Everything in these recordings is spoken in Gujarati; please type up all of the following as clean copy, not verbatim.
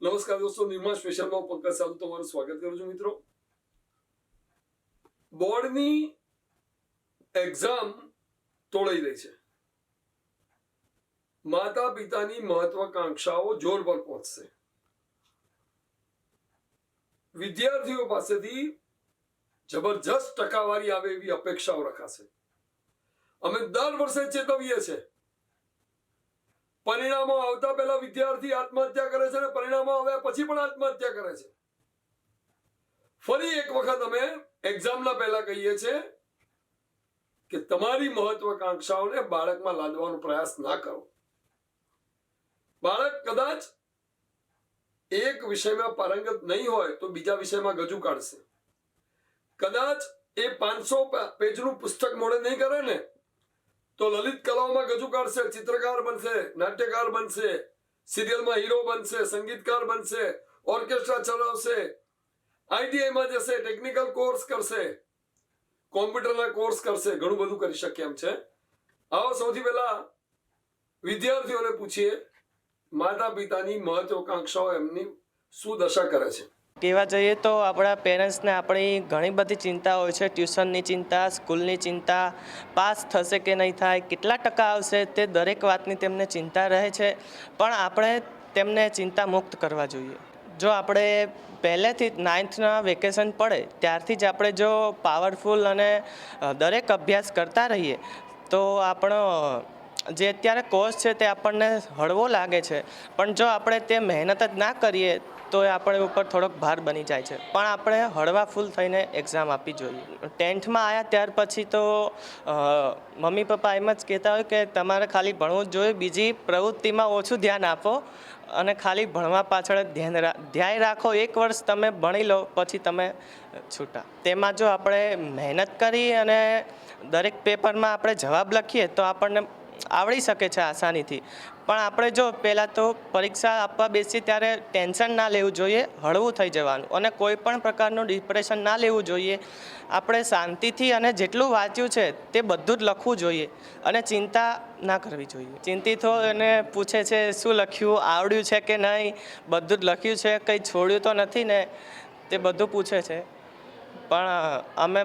નમસ્કાર દોસ્તો, નિર્માણ સ્પેશિયલમાં પંકજ સાધુ તમારું સ્વાગત કરું છું. મિત્રો, બોર્ડની એક્ઝામ તોડાઈ રહી છે. માતા પિતાની મહત્વાકાંક્ષાઓ જોર પર પહોંચશે. વિદ્યાર્થીઓ પાસેથી જબરજસ્ત ટકાવારી આવે એવી અપેક્ષાઓ રખાશે. અમે દર વર્ષે ચેતવીએ છીએ. પરિણામો આવતા પહેલા વિદ્યાર્થી આત્મહત્યા કરે છે અને પરિણામો આવ્યા પછી પણ આત્મહત્યા કરે છે. ફરી એક વખત અમે એક્ઝામના પહેલા કહીએ છીએ કે તમારી મહત્વાકાંક્ષાઓને બાળકમાં લાદવાનો પ્રયાસ ના કરો. બાળક કદાચ એક વિષયમાં પારંગત નહીં હોય તો બીજા વિષયમાં ગજુ કાઢશે. કદાચ એ 500 પેજનું પુસ્તક મોડે નહીં કરે ને તો લલિત કલાઓમાં ગજુ કાઢશે, ચિત્રકાર બનશે, નાટ્યકાર બનશે, સિરિયલમાં હીરો બનશે, સંગીતકાર બનશે, ઓર્કેસ્ટ્રા ચલાવશે, આઈટીઆઈમાં જશે, ટેકનિકલ કોર્સ કરશે, કોમ્પ્યુટરના કોર્સ કરશે, ઘણું બધું કરી શકે એમ છે. આવો સૌથી પહેલા વિદ્યાર્થીઓને પૂછીએ, માતા પિતાની મહત્વાકાંક્ષાઓ એમની શું દશા કરે છે. કહેવા જઈએ તો આપણા પેરેન્ટ્સને આપણી ઘણી બધી ચિંતા હોય છે. ટ્યુશનની ચિંતા, સ્કૂલની ચિંતા, પાસ થશે કે નહીં થાય, કેટલા ટકા આવશે, તે દરેક વાતની તેમને ચિંતા રહે છે. પણ આપણે તેમને ચિંતા મુક્ત કરવા જોઈએ. જો આપણે પહેલેથી જ 9થના વેકેશન પડે ત્યારથી જ આપણે જો પાવરફુલ અને દરેક અભ્યાસ કરતા રહીએ તો આપણો જે અત્યારે કોર્સ છે તે આપણને હળવો લાગે છે, પણ જો આપણે તે મહેનત જ ના કરીએ તો એ આપણે ઉપર થોડોક ભાર બની જાય છે. પણ આપણે હળવા ફૂલ થઈને એક્ઝામ આપવી જોઈએ. 10થમાં આવ્યા ત્યાર પછી તો મમ્મી પપ્પા એમ જ કહેતા હોય કે તમારે ખાલી ભણવું જ જોઈએ, બીજી પ્રવૃત્તિમાં ઓછું ધ્યાન આપો અને ખાલી ભણવા પાછળ ધ્યાન રાખો. 1 વર્ષ તમે ભણી લો પછી તમે છૂટા. તેમાં જો આપણે મહેનત કરી અને દરેક પેપરમાં આપણે જવાબ લખીએ તો આપણને આવડી શકે છે આસાનીથી. પણ આપણે જો પહેલાં તો પરીક્ષા આપવા બેસીએ ત્યારે ટેન્શન ના લેવું જોઈએ, હળવું થઈ જવાનું અને કોઈ પણ પ્રકારનું ડિપ્રેશન ના લેવું જોઈએ. આપણે શાંતિથી અને જેટલું વાંચ્યું છે તે બધું જ લખવું જોઈએ અને ચિંતા ના કરવી જોઈએ. ચિંતિત હોય અને પૂછે છે શું લખ્યું, આવડ્યું છે કે નહીં, બધું જ લખ્યું છે, કંઈ છોડ્યું તો નથી ને, તે બધું પૂછે છે. પણ અમે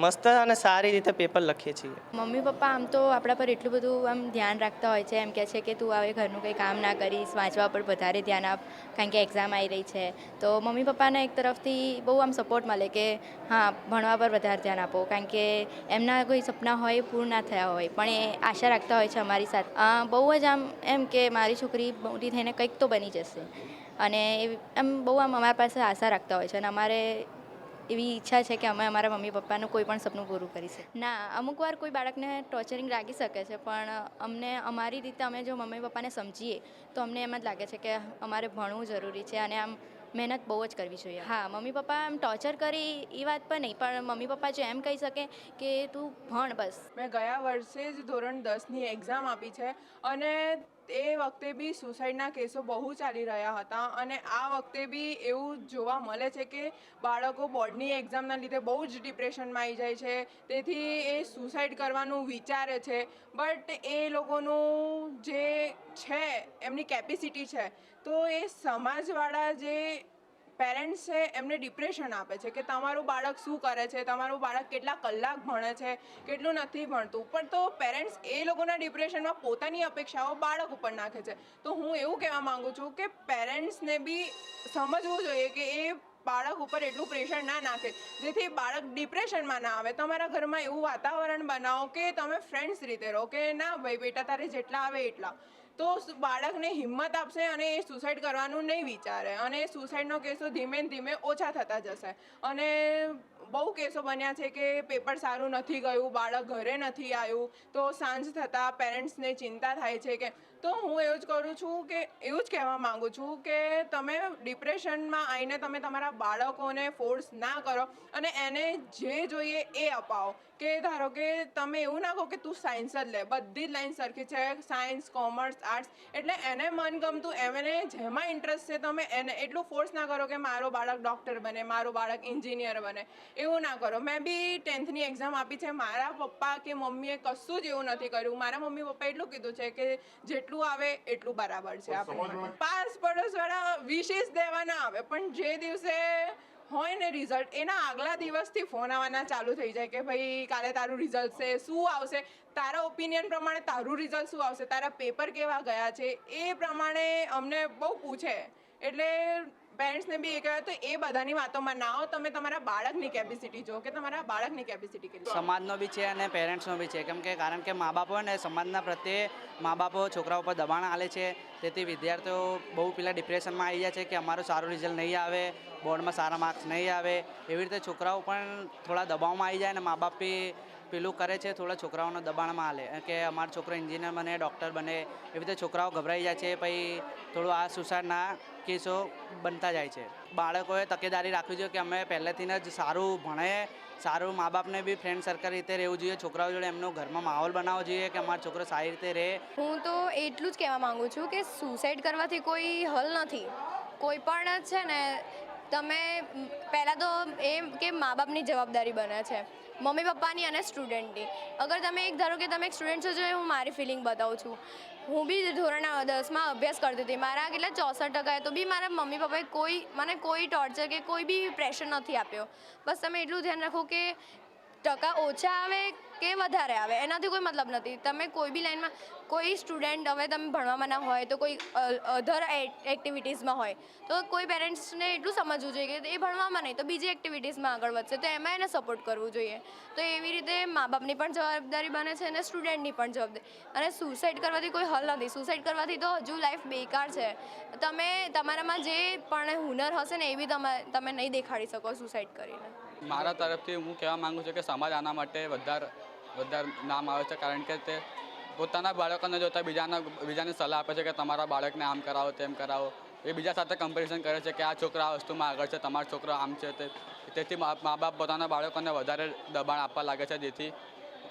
મસ્ત અને સારી રીતે પેપર લખીએ છીએ. મમ્મી પપ્પા આમ તો આપણા પર એટલું બધું આમ ધ્યાન રાખતા હોય છે, એમ કહે છે કે તું હવે ઘરનું કંઈ કામ ના કરીશ, વાંચવા પર વધારે ધ્યાન આપ કારણ કે એક્ઝામ આવી રહી છે. તો મમ્મી પપ્પાને એક તરફથી બહુ આમ સપોર્ટ મળે કે હા ભણવા પર વધારે ધ્યાન આપો, કારણ કે એમના કોઈ સપના હોય એ પૂર્ણ ના થયા હોય પણ એ આશા રાખતા હોય છે અમારી સાથે. બહુ જ આમ એમ કે મારી છોકરી મોટી થઈને કંઈક તો બની જશે અને એમ બહુ આમ અમારા પાસે આશા રાખતા હોય છે અને અમારે એવી ઈચ્છા છે કે અમે અમારા મમ્મી પપ્પાનું કોઈ પણ સપનું પૂરું કરીશું. ના, અમુક વાર કોઈ બાળકને ટોર્ચરિંગ લાગી શકે છે, પણ અમને અમારી રીતે અમે જો મમ્મી પપ્પાને સમજીએ તો અમને એમ જ લાગે છે કે અમારે ભણવું જરૂરી છે અને આમ મહેનત બહુ જ કરવી જોઈએ. હા, મમ્મી પપ્પા એમ ટોર્ચર કરી એ વાત પર નહીં, પણ મમ્મી પપ્પા જો એમ કહી શકે કે તું ભણ બસ. મેં ગયા વર્ષે જ ધોરણ 10ની એક્ઝામ આપી છે અને એ વખતે બી સુસાઇડના કેસો બહુ ચાલી રહ્યા હતા અને આ વખતે બી એવું જોવા મળે છે કે બાળકો બોર્ડની એક્ઝામના લીધે બહુ જ ડિપ્રેશનમાં આવી જાય છે, તેથી એ સુસાઇડ કરવાનું વિચારે છે. બટ એ લોકોનું જે છે એમની કેપેસિટી છે તો એ સમાજવાળા જે પેરેન્ટ્સ છે એમને ડિપ્રેશન આપે છે કે તમારું બાળક શું કરે છે, તમારું બાળક કેટલા કલાક ભણે છે, કેટલું નથી ભણતું. પણ તો પેરેન્ટ્સ એ લોકોના ડિપ્રેશનમાં પોતાની અપેક્ષાઓ બાળક ઉપર નાખે છે. તો હું એવું કહેવા માગું છું કે પેરેન્ટ્સને બી સમજવું જોઈએ કે એ બાળક ઉપર એટલું પ્રેશર ના નાખે જેથી બાળક ડિપ્રેશનમાં ના આવે. તમારા ઘરમાં એવું વાતાવરણ બનાવો કે તમે ફ્રેન્ડ્સ રીતે રહો કે ના ભાઈ બેટા તારે જેટલા આવે એટલા, તો બાળકને હિંમત આપશે અને એ સુસાઇડ કરવાનું નહીં વિચારે અને સુસાઇડનો કેસો ધીમે ધીમે ઓછા થતા જશે. અને બહુ કેસો બન્યા છે કે પેપર સારું નથી ગયું, બાળક ઘરે નથી આવ્યું, તો સાંજ થતાં પેરેન્ટ્સને ચિંતા થાય છે કે તો હું એવું જ કરું છું કે એવું જ કહેવા માગું છું કે તમે ડિપ્રેશનમાં આવીને તમે તમારા બાળકોને ફોર્સ ના કરો અને એને જે જોઈએ એ અપાવો. કે ધારો કે તમે એવું ના કહો કે તું સાયન્સ જ લે, બધી જ લાઈન સરખી છે, સાયન્સ, કોમર્સ, આર્ટ્સ, એટલે એને મનગમતું એને જેમાં ઇન્ટરેસ્ટ છે તમે એને એટલું ફોર્સ ના કરો કે મારો બાળક ડૉક્ટર બને, મારું બાળક એન્જિનિયર બને, એવું ના કરો. મેં બી 10th એક્ઝામ આપી છે, મારા પપ્પા કે મમ્મીએ કશું જ એવું નથી કર્યું. મારા મમ્મી પપ્પાએ એટલું કીધું છે કે જેટલું આવે એટલું બરાબર છે. આપણે પાસ પડોશવાળા વિશેષ દેવા ના આવે, પણ જે દિવસે હોય ને રિઝલ્ટ એના આગલા દિવસથી ફોન આવવાના ચાલુ થઈ જાય કે ભાઈ કાલે તારું રિઝલ્ટ છે, શું આવશે, તારા ઓપિનિયન પ્રમાણે તારું રિઝલ્ટ શું આવશે, તારા પેપર કેવા ગયા છે, એ પ્રમાણે અમને બહુ પૂછે. એટલે પેરેન્ટ્સને બી એ કહેવાય તો એ બધાની વાતોમાં ના આવો, તમે તમારા બાળકની કેપેસિટી જો કે તમારા બાળકની કેપેસિટી કેટલી. સમાજનો બી છે અને પેરેન્ટ્સનો બી છે, કેમ કે કારણ કે મા બાપ હોય ને સમાજના પ્રત્યે મા બાપો છોકરાઓ પર દબાણ આલે છે, તેથી વિદ્યાર્થીઓ બહુ પેલા ડિપ્રેશનમાં આવી જાય છે કે અમારું સારું રિઝલ્ટ નહીં આવે, બોર્ડમાં સારા માર્ક્સ નહીં આવે. એવી રીતે છોકરાઓ પણ થોડા દબાવમાં આવી જાય અને મા બાપ બી પેલું કરે છે, થોડા છોકરાઓને દબાણમાં આલે કે અમારો છોકરો એન્જિનિયર બને, ડૉક્ટર બને. એવી રીતે છોકરાઓ ગભરાઈ જાય છે, પછી થોડું આ સુસાઇડના કેસો બનતા જાય છે. બાળકોએ તકેદારી રાખવી જોઈએ કે અમે પહેલેથી જ સારું ભણે, સારું મા બાપને બી ફ્રેન્ડ સર્કલ રીતે રહેવું જોઈએ, છોકરાઓ જોડે એમનો ઘરમાં માહોલ બનાવવો જોઈએ કે અમારો છોકરો સારી રીતે રહે. હું તો એટલું જ કહેવા માગું છું કે સુસાઇડ કરવાથી કોઈ હલ નથી. કોઈ પણ છે ને તમે પહેલાં તો એમ કે મા બાપની જવાબદારી બને છે, મમ્મી પપ્પાની અને સ્ટુડન્ટની. અગર તમે એક ધારો કે તમે એક સ્ટુડન્ટ છો, જો હું મારી ફિલિંગ બતાવું છું, હું બી ધોરણ 10માં અભ્યાસ કરતી હતી, મારા કેટલા 64% તો બી મારા મમ્મી પપ્પાએ મને કોઈ ટોર્ચર કે કોઈ બી પ્રેશર નથી આપ્યો. બસ તમે એટલું ધ્યાન રાખો કે ટકા ઓછા આવે કે વધારે આવે એનાથી કોઈ મતલબ નથી. તમે કોઈ બી લાઈનમાં કોઈ સ્ટુડન્ટ હવે તમે ભણવામાં ના હોય તો કોઈ અધર એક્ટિવિટીઝમાં હોય તો કોઈ પેરેન્ટ્સને એટલું સમજવું જોઈએ કે એ ભણવામાં નહીં તો બીજી એક્ટિવિટીઝમાં આગળ વધશે, તો એમાં એને સપોર્ટ કરવું જોઈએ. તો એવી રીતે મા બાપની પણ જવાબદારી બને છે અને સ્ટુડન્ટની પણ જવાબદારી. અને સુસાઇડ કરવાથી કોઈ હલ નથી. સુસાઇડ કરવાથી તો હજુ લાઈફ બેકાર છે. તમે તમારામાં જે પણ હુનર હશે ને એ બી તમે નહીં દેખાડી શકો સુસાઇડ કરીને. મારા તરફથી હું કહેવા માગું છું કે સમાજ આના માટે વધારે નામ આવે છે, કારણ કે તે પોતાના બાળકોને જોતા બીજાને સલાહ આપે છે કે તમારા બાળકને આમ કરાવો, તેમ કરાવો. એ બીજા સાથે કમ્પેરિઝન કરે છે કે આ છોકરા આ વસ્તુમાં આગળ છે, તમારો છોકરો આમ છે. તેથી મા બાપ પોતાના બાળકોને વધારે દબાણ આપવા લાગે છે, જેથી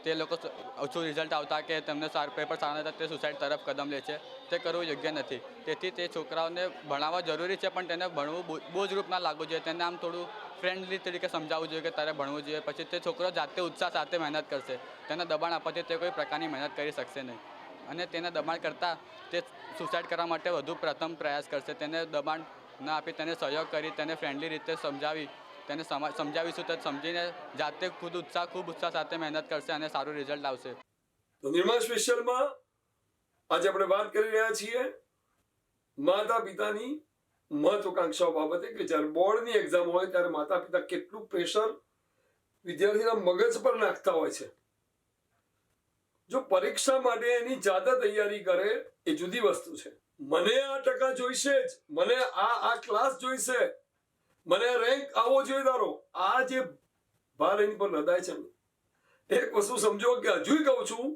તે લોકો ઓછું રિઝલ્ટ આવતા કે તેમને પેપર સારા નથી તે સુસાઇડ તરફ કદમ લે છે. તે કરવું યોગ્ય નથી. તેથી તે છોકરાઓને ભણાવવા જરૂરી છે, પણ તેને ભણવું બોજરૂપ ના લાગવું જોઈએ. તેને આમ થોડું ફ્રેન્ડલી તરીકે સમજાવવું જોઈએ કે તારે ભણવું જોઈએ. પછી તે છોકરો જાતે ઉત્સાહ સાથે મહેનત કરશે. તેને દબાણ આપવાથી તે કોઈ પ્રકારની મહેનત કરી શકશે નહીં, અને તેને દબાણ કરતાં તે સુસાઇડ કરવા માટે વધુ પ્રથમ પ્રયાસ કરશે. તેને દબાણ ન આપી તેને સહયોગ કરી તેને ફ્રેન્ડલી રીતે સમજાવી તેને સમજાવીશું તો સમજીને જાતે ખૂબ ઉત્સાહ સાથે મહેનત કરશે અને સારું રિઝલ્ટ આવશે. તો નિર્માણ સ્પેશિયલમાં આજે આપણે વાત કરી રહ્યા છીએ માતા પિતાની મહત્વકાંક્ષાઓ બાબતે કે જ્યારે બોર્ડની એક્ઝામ હોય ત્યારે માતા પિતા કેટલું પ્રેશર વિદ્યાર્થીના મગજ પર નાખતા હોય છે. જો પરીક્ષા માટે એની જાતે તૈયારી કરે એ જુદી વસ્તુ છે. મને આ ટકા જોઈશે જ, મને આ ક્લાસ જોઈશે, મને રેન્ક આવો જોઈએ તારો, આ જે ભાર એની પર લદાય છે ને, એક વસ્તુ સમજો કે હજુ કહું છું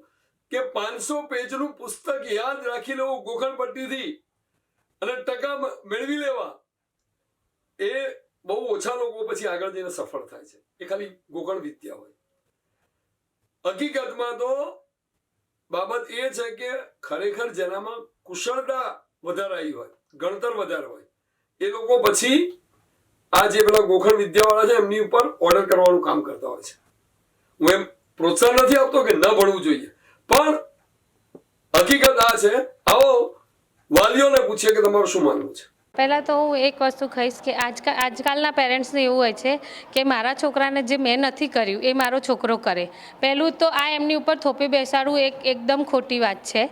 કે 500 પેજનું પુસ્તક યાદ રાખી લેવું ગોખણપટ્ટીથી અને ટકા મેળવી લેવા, એ બહુ ઓછા લોકો પછી આગળ જઈને સફળ થાય છે. એ ખાલી ગોખણ વિદ્યા હોય. હકીકતમાં તો બાબત એ છે કે ખરેખર જેનામાં કુશળતા વધારે આવી હોય, ગણતર વધારે હોય, એ લોકો પછી આ જે પેલા ગોખણ વિદ્યાવાળા છે એમની ઉપર ઓર્ડર કરવાનું કામ કરતા હોય છે. હું એમ પ્રોત્સાહન નથી આપતો કે ન ભણવું જોઈએ, પણ હકીકત આ છે. આવો વાલીઓને પૂછીએ કે તમારું શું માનવું છે. પહેલાં તો હું એક વસ્તુ કહીશ કે આજકાલના પેરેન્ટ્સને એવું હોય છે કે મારા છોકરાને જે મેં નથી કર્યું એ મારો છોકરો કરે. પહેલું તો આ એમની ઉપર થોપી બેસાડવું એકદમ ખોટી વાત છે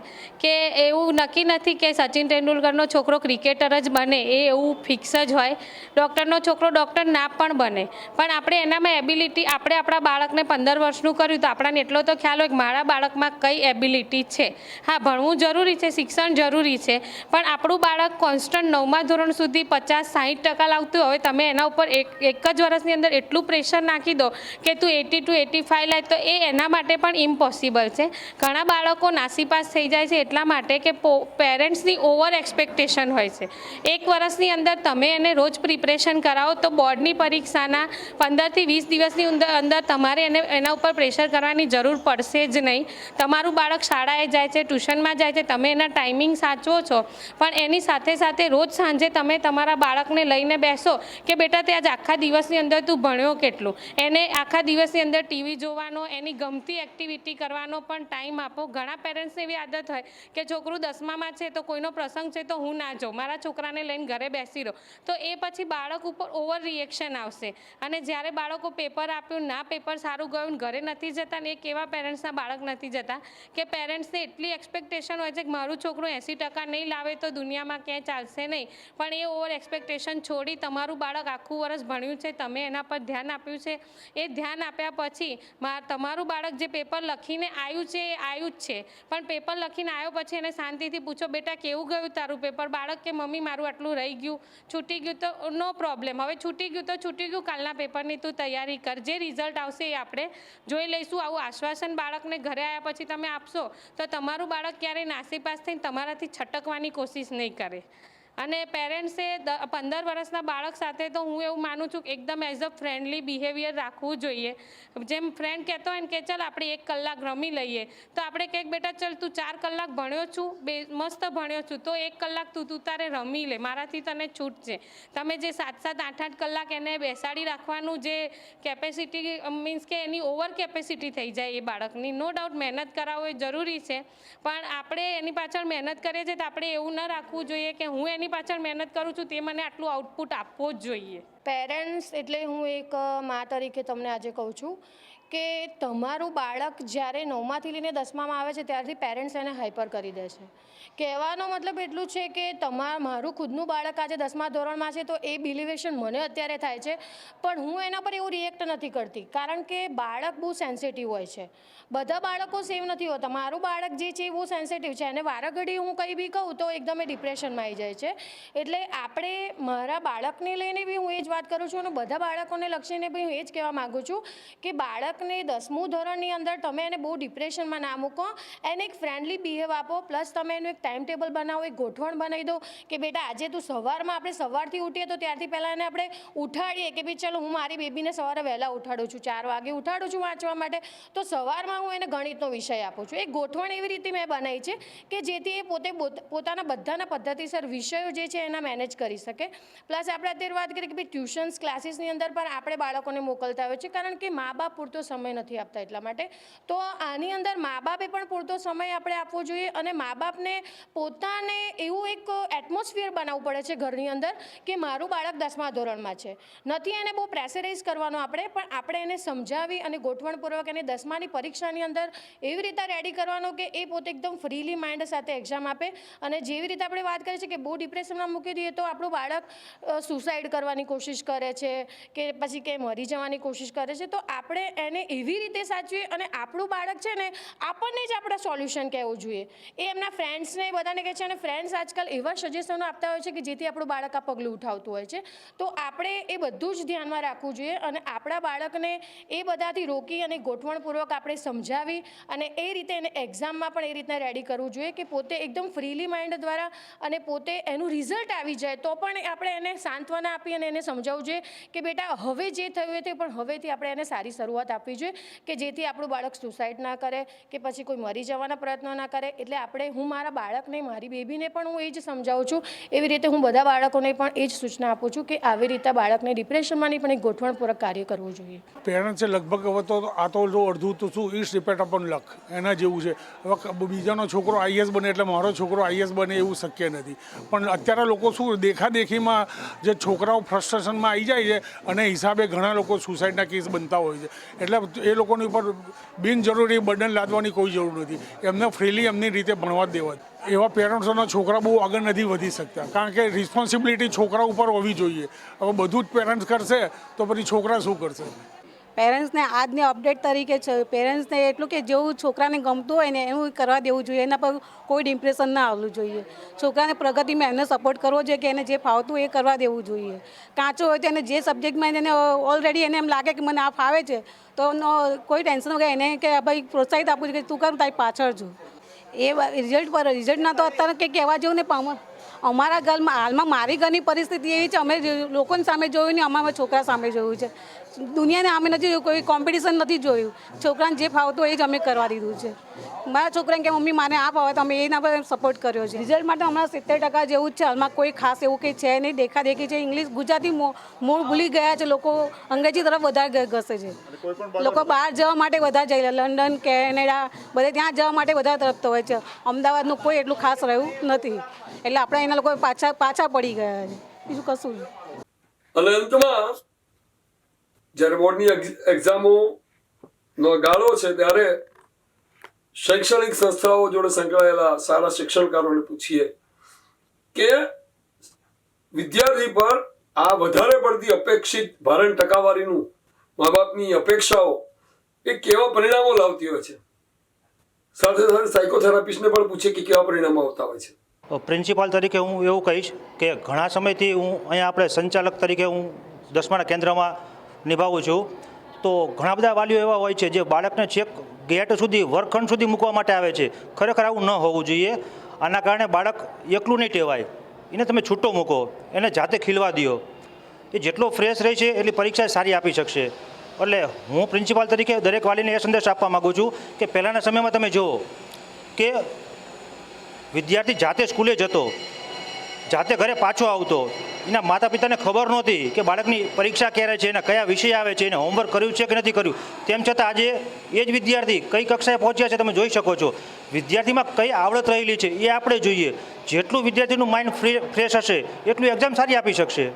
કે એવું નક્કી નથી કે સચિન તેંડુલકરનો છોકરો ક્રિકેટર જ બને એ એવું ફિક્સ જ હોય. ડૉક્ટરનો છોકરો ડૉક્ટર ના પણ બને, પણ આપણે એનામાં એબિલિટી આપણે આપણા બાળકને 15 વર્ષનું કર્યું તો આપણને એટલો તો ખ્યાલ હોય કે મારા બાળકમાં કઈ એબિલિટી છે. હા, ભણવું જરૂરી છે, શિક્ષણ જરૂરી છે, પણ આપણું બાળક કોન્સ્ટન્ટ 9મા ધોરણ સુધી 50-60% લાવતું, હવે તમે એના ઉપર એક જ વર્ષની અંદર એટલું પ્રેશર નાખી દો કે તું 80 to 85 લાય, તો એ એના માટે પણ ઇમ્પોસિબલ છે. ઘણા બાળકો નાસીપાસ થઈ જાય છે એટલા માટે કે પેરેન્ટ્સની ઓવર એક્સપેક્ટેશન હોય છે. એક વર્ષની અંદર તમે એને રોજ પ્રિપરેશન કરાવો તો બોર્ડની પરીક્ષાના 15 થી 20 દિવસની અંદર તમારે એના ઉપર પ્રેશર કરવાની જરૂર પડશે જ નહીં. તમારું બાળક શાળાએ જાય છે, ટ્યુશનમાં જાય છે, તમે એના ટાઈમિંગ સાચવો છો, પણ એની સાથે સાથે રોજ સાંજે તમે તમારા બાળકને લઈને બેસો કે બેટા તે આજ આખા દિવસની અંદર તું ભણ્યો કેટલું, એને આખા દિવસની અંદર ટીવી જોવાનો, એની ગમતી એક્ટિવિટી કરવાનો પણ ટાઈમ આપો. ઘણા પેરેન્ટ્સને એવી આદત હોય કે છોકરું 10મામાં છે તો કોઈનો પ્રસંગ છે તો હું ના જાઉં, મારા છોકરાને લઈને ઘરે બેસી રહો, તો એ પછી બાળક ઉપર ઓવર રિએક્શન આવશે. અને જ્યારે બાળકો પેપર આપ્યું, ના પેપર સારું ગયું, ઘરે નથી જતા, ને એક એવા પેરેન્ટ્સના બાળક નથી જતા કે પેરેન્ટ્સને એટલી એક્સપેક્ટેશન હોય છે કે મારું છોકરું 80% નહીં લાવે તો દુનિયામાં ક્યાંય ચાલશે નહીં. પણ એ ઓવર એક્સપેક્ટેશન છોડી તમારું બાળક આખું વર્ષ ભણ્યું છે, તમે એના પર ધ્યાન આપ્યું છે, એ ધ્યાન આપ્યા પછી તમારું બાળક જે પેપર લખીને આવ્યું છે એ આવ્યું જ છે, પણ પેપર લખીને આવ્યો પછી એને શાંતિથી પૂછો બેટા કેવું ગયું તારું પેપર, બાળક કે મમ્મી મારું આટલું રહી ગયું, છૂટી ગયું, તો નો પ્રોબ્લેમ, હવે છૂટી ગયું તો છૂટી ગયું, કાલના પેપરની તું તૈયારી કર, જે રિઝલ્ટ આવશે એ આપણે જોઈ લઈશું. આવું આશ્વાસન બાળકને ઘરે આવ્યા પછી તમે આપશો તો તમારું બાળક ક્યારેય નાસીપાસ થઈને તમારાથી છટકવાની કોશિશ નહીં કરે. અને પેરેન્ટ્સે 15 વર્ષના બાળક સાથે તો હું એવું માનું છું કે એકદમ એઝ અ ફ્રેન્ડલી બિહેવિયર રાખવું જોઈએ. જેમ ફ્રેન્ડ કહેતો હોય ને કે ચાલ આપણે 1 કલાક રમી લઈએ, તો આપણે કંઈક બેટા ચાલ તું 4 કલાક ભણ્યો છું, મસ્ત ભણ્યો છું, તો 1 કલાક તું તારે રમી લે, મારાથી તને છૂટ છે. તમે જે 7-7, 8-8 કલાક એને બેસાડી રાખવાનું જે કેપેસિટી મીન્સ કે એની ઓવર કેપેસિટી થઈ જાય એ બાળકની, નો ડાઉટ મહેનત કરાવવો એ જરૂરી છે, પણ આપણે એની પાછળ મહેનત કરીએ છીએ તો આપણે એવું ન રાખવું જોઈએ કે હું એની પાછળ મહેનત કરું છું તે મને આટલું આઉટપુટ આપવો જ જોઈએ. પેરેન્ટ્સ એટલે હું એક મા તરીકે તમને આજે કહું છું કે તમારું બાળક જ્યારે 9માથી લઈને 10મામાં આવે છે ત્યારથી પેરેન્ટ્સ એને હાઈપર કરી દે છે. કહેવાનો મતલબ એટલું છે કે મારું ખુદનું બાળક આજે 10મા ધોરણમાં છે તો એ બિલિવેશન મને અત્યારે થાય છે, પણ હું એના પર એવું રિએક્ટ નથી કરતી, કારણ કે બાળક બહુ સેન્સિટિવ હોય છે. બધા બાળકો સેમ નથી હોતા. મારું બાળક જે છે એ બહુ સેન્સિટિવ છે, અને વારાઘડી હું કંઈ બી કહું તો એકદમ એ ડિપ્રેશનમાં આવી જાય છે. એટલે આપણે મારા બાળકને લઈને બી હું એ જ વાત કરું છું, અને બધા બાળકોને લક્ષીને બી હું એ જ કહેવા માગું છું કે બાળકને 10મું ધોરણની અંદર તમે એને બહુ ડિપ્રેશનમાં ના મૂકો, એને એક ફ્રેન્ડલી બિહેવ આપો, પ્લસ તમે એનું એક ટાઈમ ટેબલ બનાવો, એક ગોઠવણ બનાવી દો કે બેટા આજે તું સવારમાં, આપણે સવારથી ઉઠીએ તો ત્યારથી પહેલાં એને આપણે ઉઠાડીએ કે ભાઈ ચલો હું મારી બેબીને સવારે વહેલા ઉઠાડું છું, 4 વાગે ઉઠાડું છું વાંચવા માટે, તો સવારમાં હું એને ગણિતનો વિષય આપું છું. એ ગોઠવણ એવી રીતે મેં બનાવી છે કે જેથી એ પોતાના બધાના પદ્ધતિસર વિષયો જે છે એના મેનેજ કરી શકે. પ્લસ આપણે અત્યારે વાત કરીએ કે ભાઈ ટ્યુશન્સ ક્લાસીસની અંદર પણ આપણે બાળકોને મોકલતા હોય છે, કારણ કે મા બાપ પૂરતો સમય નથી આપતા એટલા માટે. તો આની અંદર મા બાપે પણ પૂરતો સમય આપણે આપવો જોઈએ, અને મા બાપને પોતાને એવું એક એટમોસ્ફિયર બનાવવું પડે છે ઘરની અંદર કે મારું બાળક 10મા ધોરણમાં છે, નથી એને બહુ પ્રેશરાઇઝ કરવાનો આપણે, પણ આપણે એને સમજાવી અને ગોઠવણપૂર્વક એને 10માની પરીક્ષાની અંદર એવી રીતે રેડી કરવાનો કે એ પોતે એકદમ ફ્રીલી માઇન્ડ સાથે એક્ઝામ આપે. અને જેવી રીતે આપણે વાત કરીએ છીએ કે બહુ ડિપ્રેશનમાં મૂકી દઈએ તો આપણું બાળક સુસાઇડ કરવાની કોશિશ કરે છે કે પછી કે મરી જવાની કોશિશ કરે છે, તો આપણે એને એવી રીતે સાચવીએ, અને આપણું બાળક છે ને આપણને જ આપણા સોલ્યુશન કહેવું જોઈએ. એ એમના ફ્રેન્ડ્સને બધાને કહે છે, અને ફ્રેન્ડ્સ આજકાલ એવા સજેશનો આપતા હોય છે કે જેથી આપણું બાળક આ પગલું ઉઠાવતું હોય છે. તો આપણે એ બધું જ ધ્યાનમાં રાખવું જોઈએ, અને આપણા બાળકને એ બધાથી રોકી અને ગોઠવણપૂર્વક આપણે સમજાવી અને એ રીતે એને એક્ઝામમાં પણ એ રીતના રેડી કરવું જોઈએ કે પોતે એકદમ ફ્રીલી માઇન્ડ દ્વારા અને પોતે એનું રિઝલ્ટ આવી જાય તો પણ આપણે એને સાંત્વના આપી અને એને સમજાવવું જોઈએ કે બેટા હવે જે થયું એ તે, પણ હવેથી આપણે એને સારી શરૂઆત આપવી જોઈએ કે જેથી આપણું બાળક સુસાઇડ ના કરે કે પછી કોઈ મરી જવાના પ્રયત્નો ના કરે. એટલે હું મારા બાળકને, મારી બેબીને પણ હું એ જ સમજાવું છું, એવી રીતે હું બધા બાળકોને પણ એ જ સૂચના આપું છું કે આવી રીતે બાળકને ડિપ્રેશનમાં નહીં પણ એક ગોઠવણપૂર્વક કાર્ય કરવું જોઈએ. પેરેન્ટ્સે લગભગ હવે તો આ તો જો અડધું તો શું ઇટ્સ ડિપેન્ડ અપોન લક, એના જેવું છે. હવે બીજાનો છોકરો આઈએસ બને એટલે મારો છોકરો આઈએસ બને એવું શક્ય નથી. પણ અત્યારે લોકો શું દેખાદેખીમાં જે છોકરાઓ ફ્રસ્ટ્રેશનમાં આવી જાય છે, અને હિસાબે ઘણા લોકો સુસાઇડના કેસ બનતા હોય છે. એટલે એ લોકોની ઉપર બિનજરૂરી બર્ડન લાદવાની કોઈ જરૂર નથી, એમને ફ્રીલી એમની રીતે ભણવા જ દેવા. એવા પેરેન્ટ્સોના છોકરા બહુ આગળ નથી વધી શકતા, કારણ કે રિસ્પોન્સિબિલિટી છોકરા ઉપર હોવી જોઈએ. હવે બધું જ પેરેન્ટ્સ કરશે તો પછી છોકરા શું કરશે? પેરેન્ટ્સને આજની અપડેટ તરીકે છે, પેરેન્ટ્સને એટલું કે જેવું છોકરાને ગમતું હોય ને એવું કરવા દેવું જોઈએ, એના પર કોઈ ઇમ્પ્રેશન ના આવવું જોઈએ. છોકરાને પ્રગતિમાં એને સપોર્ટ કરવો જોઈએ કે એને જે ફાવતું એ કરવા દેવું જોઈએ. કાચો હોય તો એને જે સબ્જેક્ટમાં એને ઓલરેડી એને એમ લાગે કે મને આ ફાવે છે તો કોઈ ટેન્શન વગર એને કે ભાઈ પ્રોત્સાહિત આપવું જોઈએ કે તું કર, તારી પાછળ જો. એ રિઝલ્ટના તો અત્યારે કંઈ કહેવા જેવું ને. અમારા ઘરમાં હાલમાં મારી ઘરની પરિસ્થિતિ એવી છે, અમે લોકોની સામે જોયું ને અમારા છોકરા સામે જોયું છે. દુનિયાને અમે નથી જોયું, કોઈ કોમ્પિટિશન નથી જોયું. છોકરાને જે ફાવતું હોય એ જ અમે કરવા દીધું છે. મારા છોકરાને કે મમ્મી મારે આ ફાવે તો અમે એના પર સપોર્ટ કર્યો છે. રિઝલ્ટ માટે હમણાં 70% જેવું જ છે. હાલમાં કોઈ ખાસ એવું કંઈ છે નહીં, દેખાદેખી છે. ઇંગ્લિશ ગુજરાતી મૂળ ભૂલી ગયા છે, લોકો અંગ્રેજી તરફ વધારે ઘસે છે. લોકો બહાર જવા માટે વધારે જઈ રહ્યા, લંડન, કેનેડા બધે ત્યાં જવા માટે વધારે તરફતો હોય છે. અમદાવાદનું કોઈ એટલું ખાસ રહ્યું નથી, એટલે આપણે એના લોકો પાછા પડી ગયા છે, બીજું કશું નહીં. અને અંતમાં જ્યારે બોર્ડની એક્ઝામોનો ગાળો છે ત્યારે શૈક્ષણિક સંસ્થાઓ જોડે સંકળાયેલા સારા શિક્ષણકારોને પૂછીએ કે વિદ્યાર્થી પર આ વધારે પડતી અપેક્ષિત ભારણ ટકાવારીનું મા બાપની અપેક્ષાઓ એ કેવા પરિણામો લાવતી હોય છે. સાથે સાથે સાયકોથેરાપિસ્ટને પણ પૂછીએ કે કેવા પરિણામો આવતા હોય છે. પ્રિન્સિપાલ તરીકે હું એવું કહીશ કે ઘણા સમયથી હું અહીંયા આપણે સંચાલક તરીકે હું દસમાના કેન્દ્રમાં નિભાવું છું. તો ઘણા બધા વાલીઓ એવા હોય છે જે બાળકને છેક ગેટ સુધી વર્ગખંડ સુધી મૂકવા માટે આવે છે. ખરેખર આવું ન હોવું જોઈએ. આના કારણે બાળક એકલું નહીં ટેવાય, એને તમે છૂટો મૂકો, એને જાતે ખીલવા દો. એ જેટલો ફ્રેશ રહે છે એટલી પરીક્ષા સારી આપી શકશે. એટલે હું પ્રિન્સિપાલ તરીકે દરેક વાલીને એ સંદેશ આપવા માગું છું કે પહેલાંના સમયમાં તમે જુઓ કે વિદ્યાર્થી જાતે સ્કૂલે જતો, જાતે ઘરે પાછો આવતો, એના માતા પિતાને ખબર નહોતી કે બાળકની પરીક્ષા ક્યારે છે, એના કયા વિષય આવે છે, એને હોમવર્ક કર્યું છે કે નથી કર્યું. તેમ છતાં આજે એ જ વિદ્યાર્થી કઈ કક્ષાએ પહોંચ્યા છે તમે જોઈ શકો છો. વિદ્યાર્થીમાં કઈ આવડત રહેલી છે એ આપણે જોઈએ. જેટલું વિદ્યાર્થીનું માઇન્ડ ફ્રેશ હશે એટલું એક્ઝામ સારી આપી શકશે.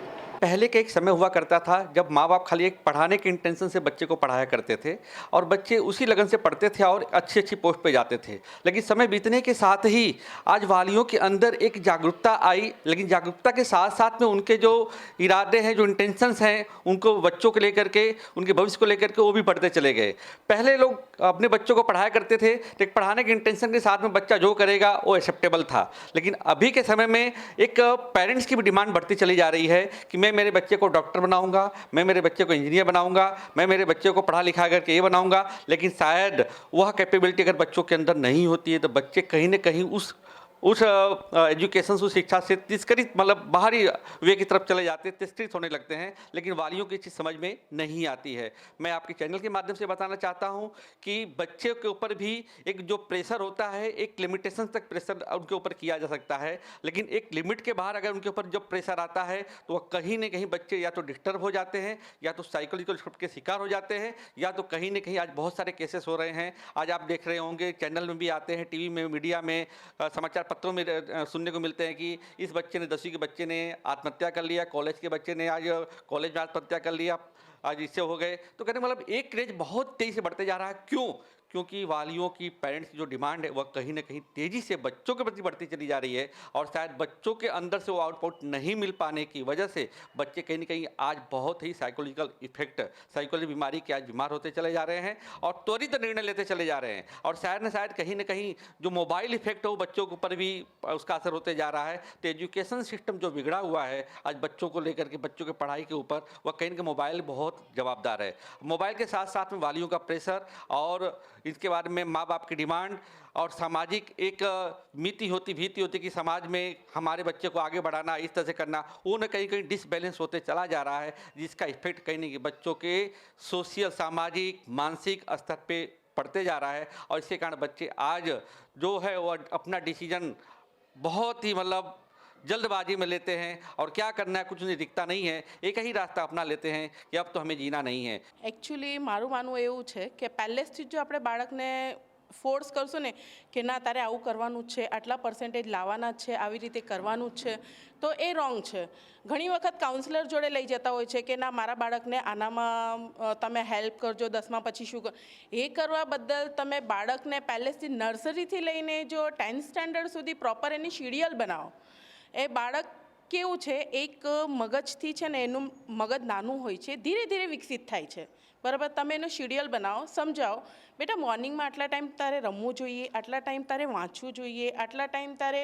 पहले का एक समय हुआ करता था जब माँ बाप खाली एक पढ़ाने के इंटेंशन से बच्चे को पढ़ाया करते थे और बच्चे उसी लगन से पढ़ते थे और अच्छी पोस्ट पे जाते थे. लेकिन समय बीतने के साथ ही आज वालियों के अंदर एक जागरूकता आई, लेकिन जागरूकता के साथ साथ में उनके जो इरादे हैं, जो इंटेंशंस हैं, उनको बच्चों को लेकर के, उनके भविष्य को लेकर के वो भी बढ़ते चले गए. पहले लोग अपने बच्चों को पढ़ाया करते थे, लेकिन पढ़ाने के इंटेंशन के साथ में बच्चा जो करेगा वो एक्सेप्टेबल था. लेकिन अभी के समय में एक पेरेंट्स की भी डिमांड बढ़ती चली जा रही है कि मैं मेरे बच्चे को डॉक्टर बनाऊंगा, मैं मेरे बच्चे को इंजीनियर बनाऊंगा, मैं मेरे बच्चे को पढ़ा लिखा करके ये बनाऊंगा. लेकिन शायद वह कैपेबिलिटी अगर बच्चों के अंदर नहीं होती है तो बच्चे कहीं ना कहीं उस एजुकेशन, उस शिक्षा से तिरस्कृत, मतलब बाहरी वे की तरफ चले जाते हैं, तिरस्कृत होने लगते हैं. लेकिन वालियों की चीज़ समझ में नहीं आती है. मैं आपके चैनल के माध्यम से बताना चाहता हूं कि बच्चे के ऊपर भी एक जो प्रेशर होता है, एक लिमिटेशन तक प्रेशर उनके ऊपर किया जा सकता है. लेकिन एक लिमिट के बाहर अगर उनके ऊपर जब प्रेशर आता है तो वह कहीं ना कहीं बच्चे या तो डिस्टर्ब हो जाते हैं, या तो साइकोलॉजिकल शिफ्ट के शिकार हो जाते हैं, या तो कहीं ना कहीं आज बहुत सारे केसेस हो रहे हैं. आज आप देख रहे होंगे, चैनल में भी आते हैं, टीवी में, मीडिया में, समाचार पत्रों में सुनने को मिलते हैं कि इस बच्चे ने, 10वीं के बच्चे ने आत्महत्या कर लिया, कॉलेज के बच्चे ने आज कॉलेज में आत्महत्या कर लिया, आज इससे हो गए. तो कहने मतलब एक क्रेज बहुत तेज़ी से बढ़ते जा रहा है. क्यों? क्योंकि वालियों की, पेरेंट्स की जो डिमांड है वह कहीं ना कहीं तेज़ी से बच्चों के प्रति बढ़ती चली जा रही है. और शायद बच्चों के अंदर से वो आउटपुट नहीं मिल पाने की वजह से बच्चे कहीं ना कहीं आज बहुत ही साइकोलॉजिकल इफेक्ट, साइकोलॉजी बीमारी के आज बीमार होते चले जा रहे हैं और त्वरित निर्णय लेते चले जा रहे हैं. और शायद न शायद कहीं ना कहीं जो मोबाइल इफेक्ट है वो बच्चों के ऊपर भी उसका असर होते जा रहा है. तो एजुकेशन सिस्टम जो बिगड़ा हुआ है आज बच्चों को लेकर के, बच्चों की पढ़ाई के ऊपर, वह कहीं ना कहीं मोबाइल बहुत जवाबदार है. मोबाइल के साथ साथ में वालियों का प्रेशर और इसके बाद में माँ बाप की डिमांड और सामाजिक एक भीति होती कि समाज में हमारे बच्चे को आगे बढ़ाना, इस तरह से करना, वो न कहीं कहीं डिसबैलेंस होते चला जा रहा है, जिसका इफेक्ट कहीं नहीं बच्चों के सोशल, सामाजिक, मानसिक स्तर पे पड़ते जा रहा है. और इसके कारण बच्चे आज जो है वो अपना डिसीजन बहुत ही मतलब जल्दबाजी में लेते हैं और क्या करना है कुछ उन्हें दिखता नहीं है. एक ही रास्ता अपना लेते हैं कि अब तो हमें जीना नहीं है. એકચ્યુઅલી મારું માનવું એવું છે કે પહેલેથી જો આપણે બાળકને ફોર્સ કરશું ને કે ના તારે આવું કરવાનું જ છે, આટલા પર્સન્ટેજ લાવવાના જ છે, આવી રીતે કરવાનું જ છે, તો એ રોંગ છે. ઘણી વખત કાઉન્સલર જોડે લઈ જતા હોય છે કે ના મારા બાળકને આનામાં તમે હેલ્પ કરજો, 10મા પછી શું કર. એ કરવા બદલ તમે બાળકને પહેલેથી નર્સરીથી લઈને જો 10th સ્ટાન્ડર્ડ સુધી પ્રોપર એની શિડ્યુલ બનાવો. એ બાળક કેવું છે, એક મગજથી છે ને એનું મગજ નાનું હોય છે, ધીરે ધીરે વિકસિત થાય છે. બરાબર, તમે એનો શિડ્યુલ બનાવો, સમજાવો બેટા મોર્નિંગમાં આટલા ટાઈમ તારે રમવું જોઈએ, આટલા ટાઈમ તારે વાંચવું જોઈએ, આટલા ટાઈમ તારે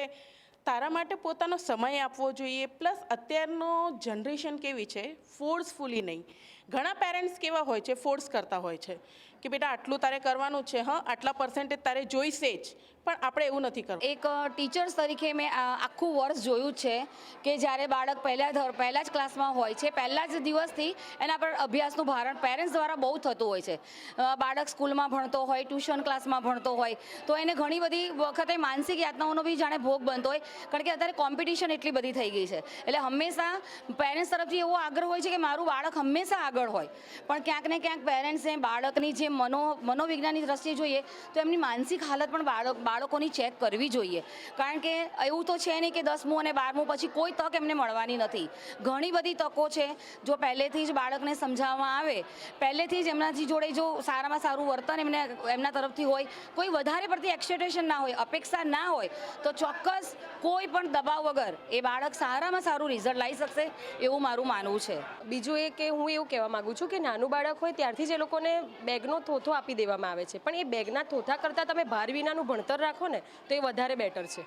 તારા માટે પોતાનો સમય આપવો જોઈએ. પ્લસ અત્યારનો જનરેશન કેવી છે, ફોર્સફુલી નહીં. ઘણા પેરેન્ટ્સ કેવા હોય છે, ફોર્સ કરતા હોય છે કે બેટા આટલું તારે કરવાનું છે, હા આટલા પર્સન્ટેજ તારે જોઈશે જ, પણ આપણે એવું નથી કરવું. એક ટીચર્સ તરીકે મેં આખું વર્ષ જોયું છે કે જ્યારે બાળક પહેલા જ ક્લાસમાં હોય છે, પહેલા જ દિવસથી એના પર અભ્યાસનું ભારણ પેરેન્ટ્સ દ્વારા બહુ થતું હોય છે. બાળક સ્કૂલમાં ભણતો હોય, ટ્યુશન ક્લાસમાં ભણતો હોય, તો એને ઘણી બધી વખતે માનસિક યાતનાઓનો બી જાણે ભોગ બનતો હોય, કારણ કે અત્યારે કોમ્પિટિશન એટલી બધી થઈ ગઈ છે. એટલે હંમેશા પેરેન્ટ્સ તરફથી એવો આગ્રહ હોય છે કે મારું બાળક હંમેશા આગળ હોય, પણ ક્યાંક ને ક્યાંક પેરેન્ટ્સે બાળકની જે મનોવિજ્ઞાનની દ્રષ્ટિએ જોઈએ તો એમની માનસિક હાલત પણ બાળકોની ચેક કરવી જોઈએ. કારણ કે એવું તો છે નહીં કે 10મું અને 12મું પછી કોઈ તક એમને મળવાની નથી. ઘણી બધી તકો છે. જો પહેલેથી જ બાળકને સમજાવવામાં આવે, પહેલેથી જ એમનાથી જોડે જો સારામાં સારું વર્તન એમના તરફથી હોય, કોઈ વધારે પડતી એક્સપેક્ટેશન ના હોય, અપેક્ષા ના હોય, તો ચોક્કસ કોઈ પણ દબાવ વગર એ બાળક સારામાં સારું રિઝલ્ટ લાવી શકશે એવું મારું માનવું છે. બીજું એ કે હું એવું કહેવા માગું છું કે નાનું બાળક હોય ત્યારથી જ એ લોકોને બેગનો થોથો આપી દેવામાં આવે છે, પણ એ બેગના થોથા કરતાં તમે ભાર વિનાનું ભણતર રાખો ને તો એ વધારે બેટર છે.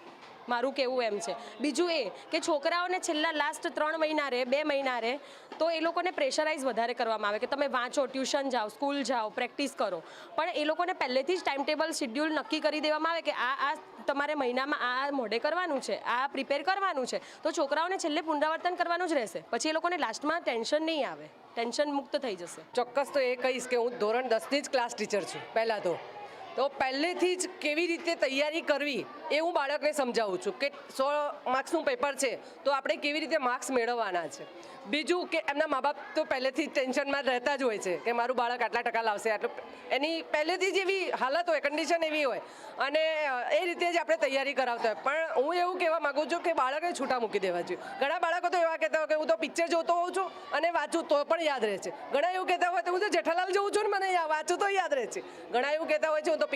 મારું કહેવું એમ છે. બીજું એ કે છોકરાઓને છેલ્લા લાસ્ટ 3 મહિના રહે, 2 મહિના રહે, તો એ લોકોને પ્રેશરાઇઝ વધારે કરવામાં આવે કે તમે વાંચો, ટ્યુશન જાઓ, સ્કૂલ જાઓ, પ્રેક્ટિસ કરો, પણ એ લોકોને પહેલેથી જ ટાઈમ ટેબલ શિડ્યુલ નક્કી કરી દેવામાં આવે કે આ તમારે મહિનામાં આ મોઢે કરવાનું છે, આ પ્રિપેર કરવાનું છે, તો છોકરાઓને છેલ્લે પુનરાવર્તન કરવાનું જ રહેશે. પછી એ લોકોને લાસ્ટમાં ટેન્શન નહીં આવે, ટેન્શન મુક્ત થઈ જશે. ચોક્કસ તો એ કહીશ કે હું ધોરણ 10ની જ ક્લાસ ટીચર છું. પહેલાં તો પહેલેથી જ કેવી રીતે તૈયારી કરવી એ હું બાળકને સમજાવું છું કે 100 માર્ક્સનું પેપર છે તો આપણે કેવી રીતે માર્ક્સ મેળવવાના છે. બીજું કે એમના મા બાપ તો પહેલેથી જ ટેન્શનમાં રહેતા જ હોય છે કે મારું બાળક આટલા ટકા લાવશે, એની પહેલેથી જ એવી હાલત હોય, કન્ડિશન એવી હોય, અને એ રીતે જ આપણે તૈયારી કરાવતા હોય. પણ હું એવું કહેવા માગું છું કે બાળકને છૂટા મૂકી દેવા જોઈએ. ઘણા બાળકો તો એવા કહેતા હોય કે હું તો પિક્ચર જોતો હોઉં છું અને વાંચું તો પણ યાદ રહે છે. ઘણા એવું કહેતા હોય તો હું તો જેઠાલાલ જોઉં છું ને મને વાંચું તો યાદ રહે છે. ઘણા એવું કહેતા હોય છે હું તો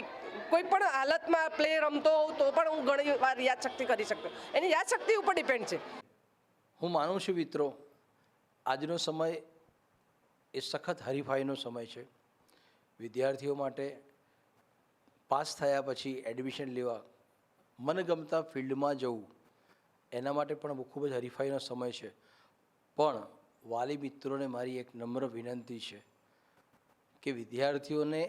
કોઈ પણ હાલતમાં પ્લે રમતો હોઉં તો પણ હું ઘણી વાર યાદશક્તિ કરી શકતો. એની યાદશક્તિ ઉપર ડિપેન્ડ છે. હું માનું છું મિત્રો, આજનો સમય એ સખત હરીફાઈનો સમય છે. વિદ્યાર્થીઓ માટે પાસ થયા પછી એડમિશન લેવા, મનગમતા ફિલ્ડમાં જવું, એના માટે પણ ખૂબ જ હરીફાઈનો સમય છે. પણ વાલી મિત્રોને મારી એક નમ્ર વિનંતી છે કે વિદ્યાર્થીઓને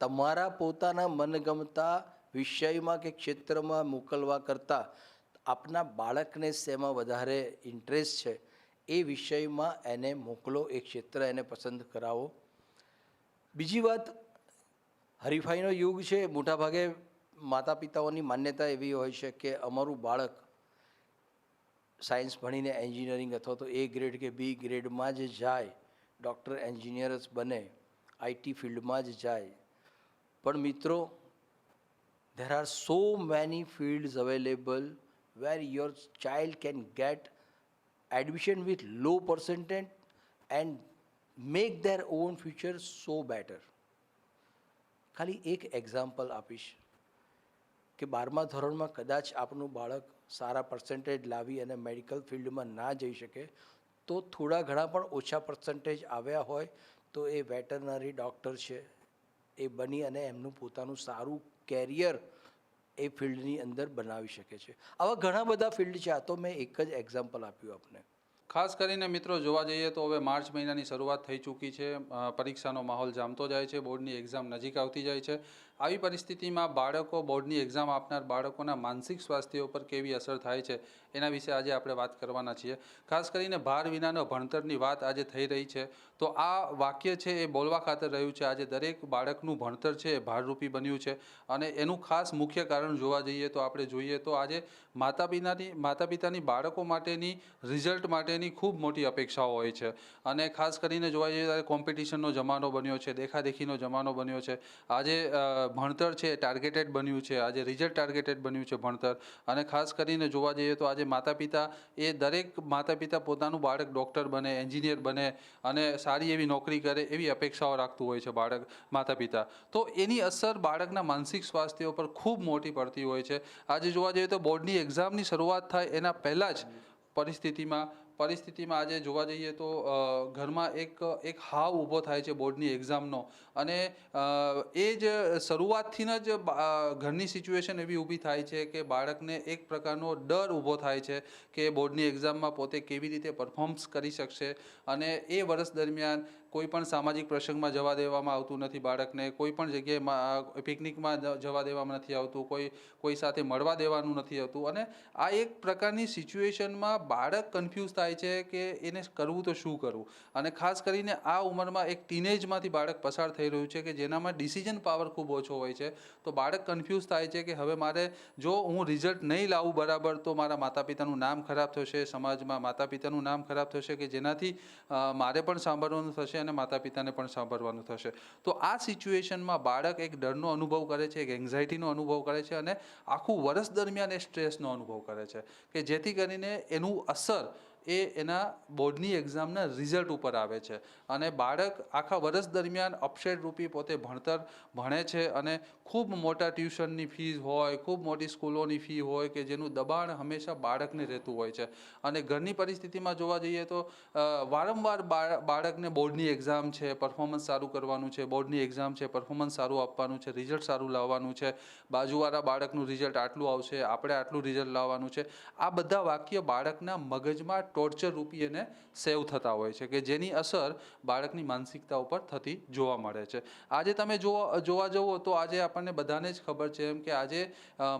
તમારા પોતાના મનગમતા વિષયમાં કે ક્ષેત્રમાં મોકલવા કરતાં આપના બાળકને શેમાં વધારે ઇન્ટરેસ્ટ છે એ વિષયમાં એને મોકલો, એ ક્ષેત્ર એને પસંદ કરાવો. બીજી વાત, હરીફાઈનો યુગ છે. મોટાભાગે માતા પિતાઓની માન્યતા એવી હોય છે કે અમારું બાળક સાયન્સ ભણીને એન્જિનિયરિંગ અથવા તો A ગ્રેડ કે B ગ્રેડમાં જ જાય, ડૉક્ટર એન્જિનિયર જ બને, IT ફિલ્ડમાં જ જાય. પણ મિત્રો, there are so many fields available where your child can get admission with low percentage and make their own future so better. ખાલી એક એક્ઝામ્પલ આપીશ કે 12મા ધોરણમાં કદાચ આપનું બાળક સારા પર્સન્ટેજ લાવી અને મેડિકલ ફિલ્ડમાં ના જઈ શકે તો થોડા ઘણા પણ ઓછા પર્સન્ટેજ આવ્યા હોય તો એ વેટરનરી ડૉક્ટર છે, એ બની અને એમનું પોતાનું સારું કેરિયર એ ફિલ્ડની અંદર બનાવી શકે છે. આવા ઘણા બધા ફિલ્ડ છે. આ તો મેં એક જ એક્ઝામ્પલ આપ્યું આપને. ખાસ કરીને મિત્રો જોવા જઈએ તો હવે માર્ચ મહિનાની શરૂઆત થઈ ચૂકી છે. પરીક્ષાનો માહોલ જામતો જાય છે, બોર્ડની એક્ઝામ નજીક આવતી જાય છે. આવી પરિસ્થિતિમાં બાળકો, બોર્ડની એક્ઝામ આપનાર બાળકોના માનસિક સ્વાસ્થ્ય ઉપર કેવી અસર થાય છે એના વિશે આજે આપણે વાત કરવાના છીએ. ખાસ કરીને ભાર વિનાનો ભણતરની વાત આજે થઈ રહી છે, તો આ વાક્ય છે એ બોલવા ખાતર રહ્યું છે. આજે દરેક બાળકનું ભણતર છે એ ભારરૂપી બન્યું છે, અને એનું ખાસ મુખ્ય કારણ જોવા જઈએ તો આપણે જોઈએ તો આજે માતા પિતાની બાળકો માટેની રિઝલ્ટ માટેની ખૂબ મોટી અપેક્ષાઓ હોય છે. અને ખાસ કરીને જોવા જઈએ ત્યારે કોમ્પિટિશનનો જમાનો બન્યો છે, દેખાદેખીનો જમાનો બન્યો છે. આજે ભણતર છે એ ટાર્ગેટેડ બન્યું છે, આજે રિઝલ્ટ ટાર્ગેટેડ બન્યું છે ભણતર. અને ખાસ કરીને જોવા જઈએ તો આજે દરેક માતા પિતા પોતાનું બાળક ડૉક્ટર બને, એન્જિનિયર બને અને સારી એવી નોકરી કરે એવી અપેક્ષાઓ રાખતું હોય છે માતા પિતા. તો એની અસર બાળકના માનસિક સ્વાસ્થ્ય ઉપર ખૂબ મોટી પડતી હોય છે. આજે જોવા જઈએ તો બોર્ડની એક્ઝામની શરૂઆત થાય એના પહેલાં જ પરિસ્થિતિમાં પરિસ્થિતિમાં આજે જોવા જઈએ તો ઘરમાં એક હાવ ઊભો થાય છે બોર્ડની એક્ઝામનો, અને એ જ શરૂઆતથી જ ઘરની સિચ્યુએશન એવી ઊભી થાય છે કે બાળકને એક પ્રકારનો ડર ઊભો થાય છે કે બોર્ડની એક્ઝામમાં પોતે કેવી રીતે પરફોર્મન્સ કરી શકશે. અને એ વર્ષ દરમિયાન કોઈ પણ સામાજિક પ્રસંગમાં જવા દેવામાં આવતું નથી બાળકને, કોઈ પણ જગ્યાએ પિકનિકમાં જવા દેવામાં નથી આવતું, કોઈ સાથે મળવા દેવાનું નથી આવતું. અને આ એક પ્રકારની સિચ્યુએશનમાં બાળક કન્ફ્યુઝ થાય છે કે એને કરવું તો શું કરવું. અને ખાસ કરીને આ ઉંમરમાં એક ટીનેજમાંથી બાળક પસાર થઈ રહ્યું છે કે જેનામાં ડિસિઝન પાવર ખૂબ ઓછો હોય છે. તો બાળક કન્ફ્યુઝ થાય છે કે હવે મારે જો હું રિઝલ્ટ નહીં લાવું બરાબર તો મારા માતા પિતાનું નામ ખરાબ થશે, સમાજમાં માતા પિતાનું નામ ખરાબ થશે, કે જેનાથી મારે પણ સાંભળવાનું થશે અને માતા પિતાને પણ સાંભળવાનું થશે. તો આ સિચ્યુએશનમાં બાળક એક ડરનો અનુભવ કરે છે, એક એન્ઝાયટીનો અનુભવ કરે છે, અને આખું વર્ષ દરમિયાન એ સ્ટ્રેસનો અનુભવ કરે છે, કે જેથી કરીને એનું અસર એ એના બોર્ડની એક્ઝામના રિઝલ્ટ ઉપર આવે છે. અને બાળક આખા વર્ષ દરમિયાન અપસેટ રૂપી પોતે ભણતર ભણે છે, અને ખૂબ મોટા ટ્યુશનની ફીસ હોય, ખૂબ મોટી સ્કૂલોની ફી હોય, કે જેનું દબાણ હંમેશા બાળકને રહેતું હોય છે. અને ઘરની પરિસ્થિતિમાં જોવા જઈએ તો વારંવાર બાળકને બોર્ડની એક્ઝામ છે, પરફોર્મન્સ સારું કરવાનું છે, બોર્ડની એક્ઝામ છે, પરફોર્મન્સ સારું આપવાનું છે, રિઝલ્ટ સારું લાવવાનું છે, બાજુવાળા બાળકનું રિઝલ્ટ આટલું આવશે, આપણે આટલું રિઝલ્ટ લાવવાનું છે. આ બધા વાક્ય બાળકના મગજમાં ટોર્ચર રૂપી એને સેવ થતા હોય છે, કે જેની અસર બાળકની માનસિકતા ઉપર થતી જોવા મળે છે. આજે તમે જોવા જવો તો આજે આપણને બધાને જ ખબર છે એમ કે આજે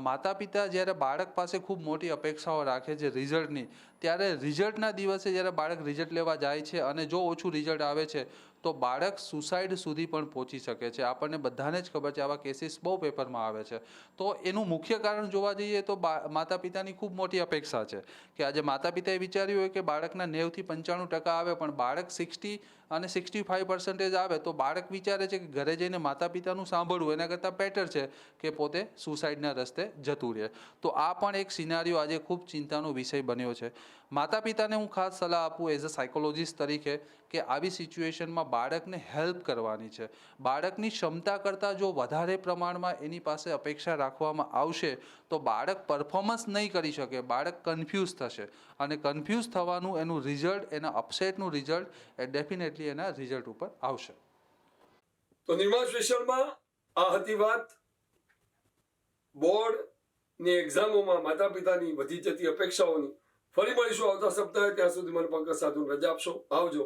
માતા પિતા જ્યારે બાળક પાસે ખૂબ મોટી અપેક્ષાઓ રાખે છે રિઝલ્ટની, ત્યારે રિઝલ્ટના દિવસે જ્યારે બાળક રિઝલ્ટ લેવા જાય છે અને જો ઓછું રિઝલ્ટ આવે છે તો બાળક સુસાઇડ સુધી પણ પહોંચી શકે છે. આપણને બધાને જ ખબર છે, આવા કેસીસ બહુ પેપરમાં આવે છે. તો એનું મુખ્ય કારણ જોવા જઈએ તો માતા પિતાની ખૂબ મોટી અપેક્ષા છે, કે આજે માતા પિતાએ વિચાર્યું હોય કે બાળકના 90 થી 95% આવે, પણ બાળક 60 અને 65% આવે તો બાળક વિચારે છે કે ઘરે જઈને માતા પિતાનું સાંભળવું એના કરતાં બેટર છે કે પોતે સુસાઇડના રસ્તે જતું રહે. તો આ પણ એક સિનારીઓ આજે ખૂબ ચિંતાનો વિષય બન્યો છે. માતા પિતાને હું ખાસ સલાહ આપું એઝ અ સાયકોલોજીસ્ટ તરીકે કે આવી સિચ્યુએશનમાં બાળકને હેલ્પ કરવાની છે. બાળકની ક્ષમતા કરતાં જો વધારે પ્રમાણમાં એની પાસે અપેક્ષા રાખવામાં આવશે તો બાળક પરફોર્મન્સ નહીં કરી શકે, બાળક કન્ફ્યુઝ થશે, અને કન્ફ્યુઝ થવાનું એનું રિઝલ્ટ, એના અપસેટનું રિઝલ્ટ એ ડેફિનેટલી એના રિઝલ્ટ ઉપર આવશે. તો નિર્માણ સ્પેશિયલમાં આ હતી વાત બોર્ડની એક્ઝામોમાં માતા પિતાની વધી જતી અપેક્ષાઓની. ફરી મળીશું આવતા સપ્તાહે. ત્યાં સુધી મને પંકજ સાધુને રજા આપશો. આવજો.